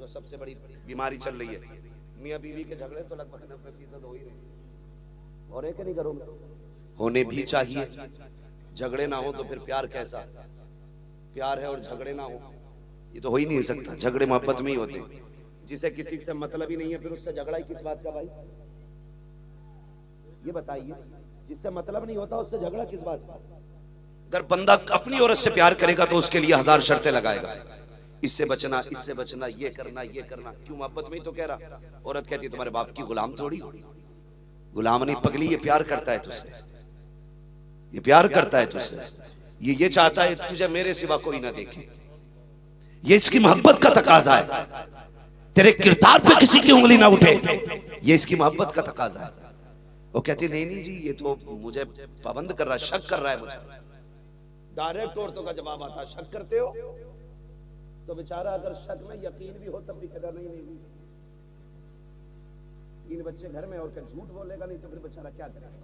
जो सबसे बड़ी बीमारी चल रही है। मियाँ बीवी के झगड़े तो लगभग 90% हो ही रहे, हो रहे कि नहीं घरों में? होने भी चाहिए। झगड़े ना हो तो फिर प्यार कैसा? प्यार है और झगड़े ना हो, ये तो हो ही नहीं सकता। झगड़े मोहब्बत में ही होते। जिसे किसी से मतलब ही नहीं है फिर उससे झगड़ा ही किस बात का भाई? ये बताइए, जिससे मतलब नहीं होता उससे झगड़ा किस बात का? अगर बंदा अपनी औरत से प्यार करेगा तो उसके लिए 1000 शर्तें लगाएगा, इससे बचना, इससे बचना, ये करना, ये करना। क्यों? मोहब्बत में ही तो कह रहा। औरत कहती है तुम्हारे बाप की गुलाम थोड़ी, गुलाम नहीं पगली, ये प्यार करता है तुझसे, ये प्यार करता है तुझसे, ये चाहता है तुझे मेरे सिवा कोई ना देखे, ये इसकी मोहब्बत का तकाजा है। तेरे किरदार पे किसी की उंगली ना उठे, ये इसकी मोहब्बत का तकाजा है। वो कहती नहीं नहीं जी, ये तो मुझे पाबंद कर रहा है, शक कर रहा है मुझे। डायरेक्ट औरतों का जवाब आता है, शक करते हो? तो बेचारा अगर शक में यकीन भी हो तब भी कहता नहीं नहीं, 3 बच्चे घर में और क्या झूठ बोलेगा, नहीं तो फिर बेचारा क्या करेगा?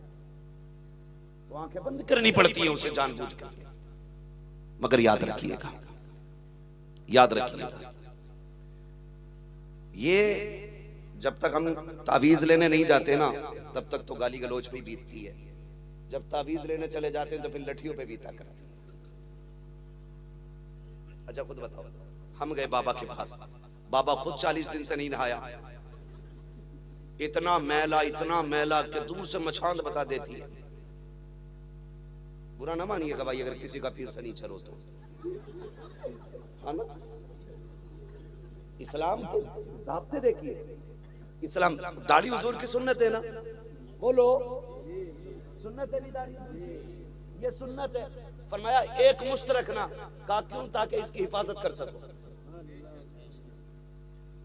तो आंखें बंद करनी पड़ती है उसे जानबूझ कर। मगर याद रखिएगा, याद रखिएगा, ये जब तक हम तावीज लेने नहीं जाते ना तब तक तो गाली गलौज पे बीतती है। जब तावीज लेने चले जाते हैं तो फिर लठियों पे बीता करती है। अच्छा खुद बताओ, हम गए बाबा के पास, बाबा खुद 40 दिन से नहीं नहाया, इतना मैला कि दूर से मछांद बता देती है। बुरा ना मानिएगा भाई अगर किसी का पीर शनीचर हो तो, हाँ ना? इस्लाम के ज़ाब्ते देखिए, इस्लाम दाढ़ी हुजूर की सुन्नत है ना, बोलो सुन्नत है नहीं दाढ़ी? ये सुन्नत है। फरमाया एक मुश्त रखना, कहा क्यों? ताकि इसकी हिफाजत कर सको।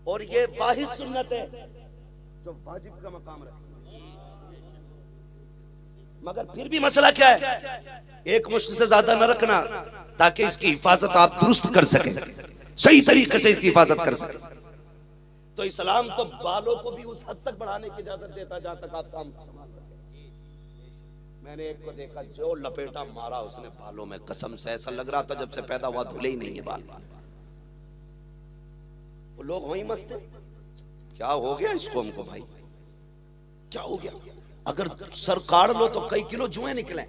और ये वाहिद सुन्नत है जो वाजिब का मकाम रखे। मगर फिर भी मसला क्या है? एक मुश्त से ज्यादा न रखना ताकि इसकी हिफाजत आप दुरुस्त कर सके, सही तरीके से इसकी हिफाजत कर सके। तो इस्लाम तो बालों को भी उस हद तक बढ़ाने की इजाजत देता जहां तक आप संभाल सके। मैंने एक को देखा जो लपेटा मारा उसने बालों में, कसम से ऐसा लग रहा था जब से पैदा हुआ धुले ही नहीं है बाल। वो लोग वहीं मस्त है। क्या हो गया इसको हमको भाई, क्या हो गया? अगर सर काट लो तो कई किलो जुएं निकले।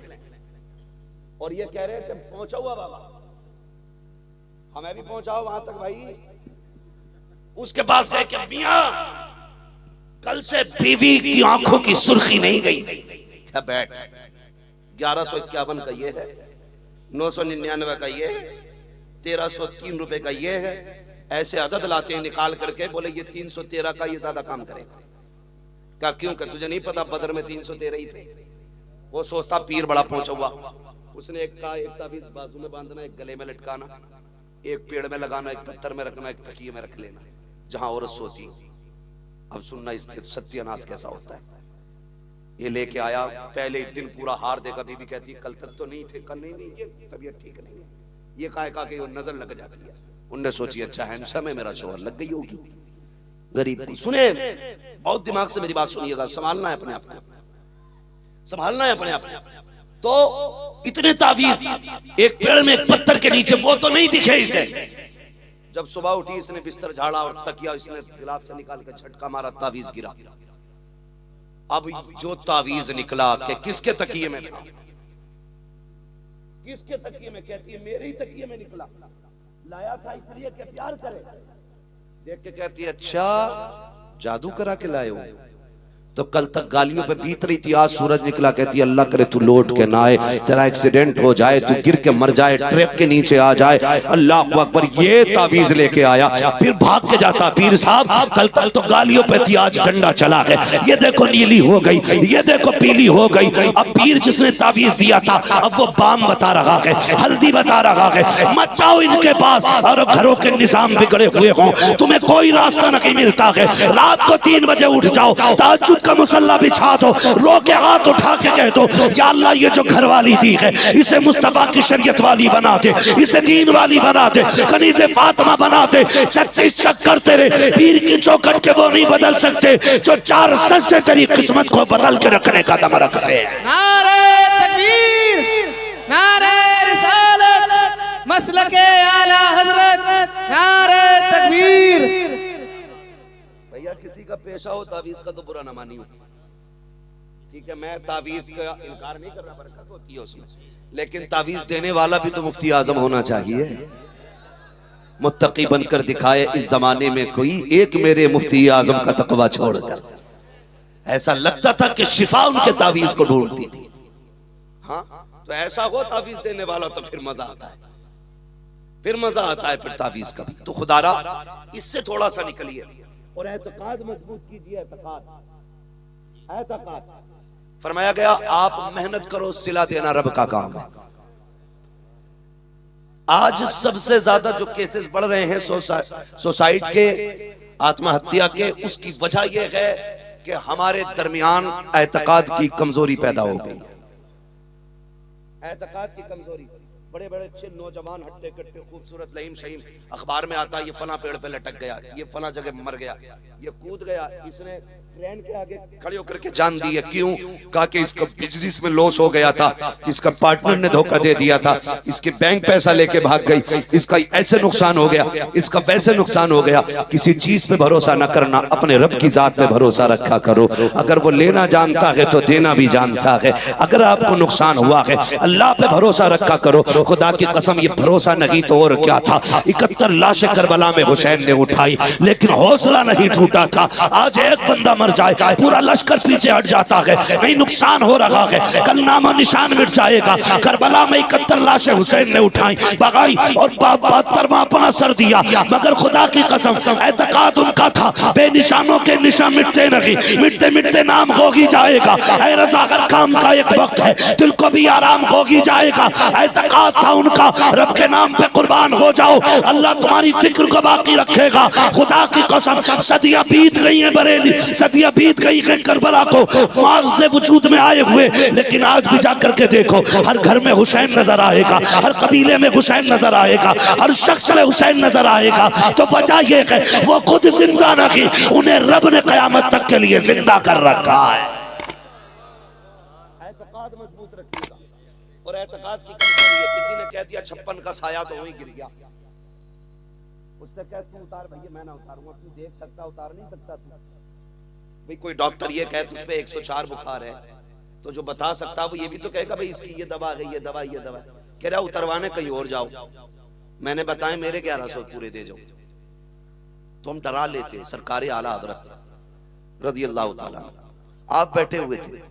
और ये कह रहे हैं कि पहुंचा हुआ बाबा, हमें भी पहुंचाओ वहां तक भाई। उसके पास गए कि मियां कल से बीवी की आंखों की सुर्खी नहीं गई। क्या बैठ, 1151 का ये है, 999 का ये है, 1303 रुपए का ये है। ऐसे अदद लाते हैं निकाल करके, बोले ये 313 का ये ज्यादा काम करेगा। क्या क्यों? कि तुझे नहीं पता बदर में 313 ही थे। वो सोचता पीर बड़ा पहुंचा हुआ। उसने एक ताबीज बाजू में बांधना, एक गले में लटकाना, एक पेड़ में लगाना, एक पत्थर में रखना, एक तकिए में रख लेना जहां औरत सोती। अब सुनना इसके सत्यानाश कैसा होता है। ये लेके आया, पहले दिन पूरा हार देगा। बीबी कहती कल तक तो नहीं थे, कल नहीं, ये तबीयत ठीक नहीं है। ये कहा कि नजर लग जाती है। उनने सोची अच्छा हैंडसम है मेरा शोहर, लग गई होगी। गरीब को सुने, बहुत दिमाग से मेरी बात सुनिएगा, संभालना है अपने आप को, संभालना है अपने आप को। तो इतने तावीज एक पेड़ में एक पत्थर के नीचे, वो तो नहीं दिखे इसे। जब सुबह उठी इसने बिस्तर झाड़ा और तकिया इसने गिलाफ से निकाल के झटका मारा, तावीज गिरा। अब जो तावीज निकला कि किसके तकिए में था, किसके तकिए में? कहती है मेरे ही तकिए में निकला। लाया था इसलिए कि प्यार करे। देख के कहती है अच्छा जादू करा के लाए हो? तो कल तक गालियों पे बीत रही थी, आज सूरज निकला। कहती है अल्लाह करे तू लौट के ना आए, तेरा एक्सीडेंट हो जाए, तू गिर के मर जाए, ट्रक के नीचे आ जाए। अल्लाह अकबर, ये तावीज लेके आया। फिर भाग के जाता पीर साहब कल तक तो गालियों पे थी, आज डंडा चला है। ये देखो नीली हो गई, ये देखो पीली हो गई। अब पीर जिसने तावीज दिया था अब वो बाम बता रहा है, हल्दी बता रहा है। मत जाओ इनके पास, और घरों के निजाम बिगड़े हुए हों, तुम्हें कोई रास्ता नहीं मिलता है। रात को 3 बजे उठ जाओ, तहज्जुद का मुसल्ला बिछा दो, रो के हाथ उठा के कह दो या अल्लाह ये जो घरवाली दी है इसे मुस्तफा की शरीयत वाली बना दे, इसे दीन वाली बना दे, कनीज़े फातिमा बना दे। 36 चक्कर तेरे पीर की चौखट के वो नहीं बदल सकते जो 4 सजदे तेरी किस्मत को बदल के रखने का दम रखते हैं। नारे तकबीर, नारे रिसालत, मसलके आला हजरत, नारे तकबीर। किसी का पेशा हो तावीज का तो बुरा ना मानियो, ठीक है। मैं तावीज का इनकार नहीं कर रहा, बरकत होती है उसमें, लेकिन तावीज देने वाला भी तो मुफ्ती आजम होना चाहिए। मुत्तकी बनकर दिखाए इस जमाने में कोई एक मेरे मुफ्ती आजम का तकवा छोड़कर। ऐसा लगता था कि शिफा उनके तावीज को ढूंढती थी। हाँ, तो ऐसा हो तावीज देने वाला तो फिर मजा आता है, फिर मजा आता है फिर तावीज का भी। तो खुदारा इससे थोड़ा सा निकलिए और एतकाद मजबूत कीजिए। एतकाद फरमाया गया आप मेहनत करो, सिला देना रब का काम है। आज सबसे ज्यादा जो केसेस बढ़ रहे हैं सुसाइड के, आत्महत्या के, उसकी वजह यह है कि हमारे दरमियान एतकाद की कमजोरी पैदा हो गई। एतकाद की कमजोरी। बड़े बड़े अच्छे नौजवान हट्टे कट्टे खूबसूरत लहीम शहीम, अखबार में आता ये फला पेड़ पे लटक गया, ये फला जगह मर गया, ये कूद गया, इसने ट्रेन के आगे खड़े होकर के जान दी है। क्यों? कहा कि इसका बिजनेस में लॉस हो गया था, इसका पार्टनर ने धोखा दे दिया था, इसके बैंक पैसा लेके भाग गई, इसका ऐसे नुकसान हो गया, इसका वैसे नुकसान हो गया। किसी चीज पे भरोसा न करना, अपने रब की जात पे भरोसा रखा करो। अगर वो लेना जानता है तो देना भी जानता है। अगर आपको नुकसान हुआ है, अल्लाह पे भरोसा रखा करो। खुदा की कसम, ये भरोसा नहीं तो और क्या था। 71 लाशें करबला में हुसैन ने उठाई, लेकिन हौसला नहीं टूटा था। आज एक बंदा मर जाए, पूरा लश्कर पीछे हट जाता है। नहीं, नुकसान हो रहा है, कल नामो निशान मिट जाएगा। करबला में 71 लाशें हुसैन ने उठाई, भगाई और 72वां अपना सर दिया। मगर खुदा की कसम, एतकाद उनका था, बेनिशानों के निशान मिटते नहीं, मिटते मिटते नाम हो ही जाएगा। ऐ रज़ा, हर काम का एक वक्त है, दिल को भी आराम हो ही जाएगा। एतकाद था उनका, रब के नाम पे कुर्बान हो जाओ, अल्लाह तुम्हारी फिक्र को बाकी रखेगा। खुदा की कसम, सदियां बीत गई हैं बरेली, सदियां बीत गई है करबला को मार से वजूद में आए हुए, लेकिन आज भी जाकर के देखो, हर घर में हुसैन नजर आएगा, हर कबीले में हुसैन नजर आएगा, हर शख्स में हुसैन नजर आएगा। तो वजह ये है वो खुद जिंदा नहीं, उन्हें रब ने कयामत तक के लिए जिंदा कर रखा है। एतकाद मजबूत रखिएगा। और एतकाद की कमजोरी है, किसी ने कह दिया 56 का साया तो वहीं गिर गया, उससे कह तू उतार भैया, मैं ना उतारूंगा, तू देख सकता, उतार नहीं सकता तू। भाई कोई डॉक्टर ये कहे तुझ पे 104 बुखार है, तो जो बता सकता वो ये भी तो कहेगा भाई इसकी ये दवा है, ये दवा, ये दवा। कह रहा उतरवाने कहीं और जाओ, मैंने बताया मेरे 1100 पूरे दे जाओ। तो हम डरा लेते। सरकारी आला हजरत रज़ी अल्लाह ताला, आप बैठे हुए थे,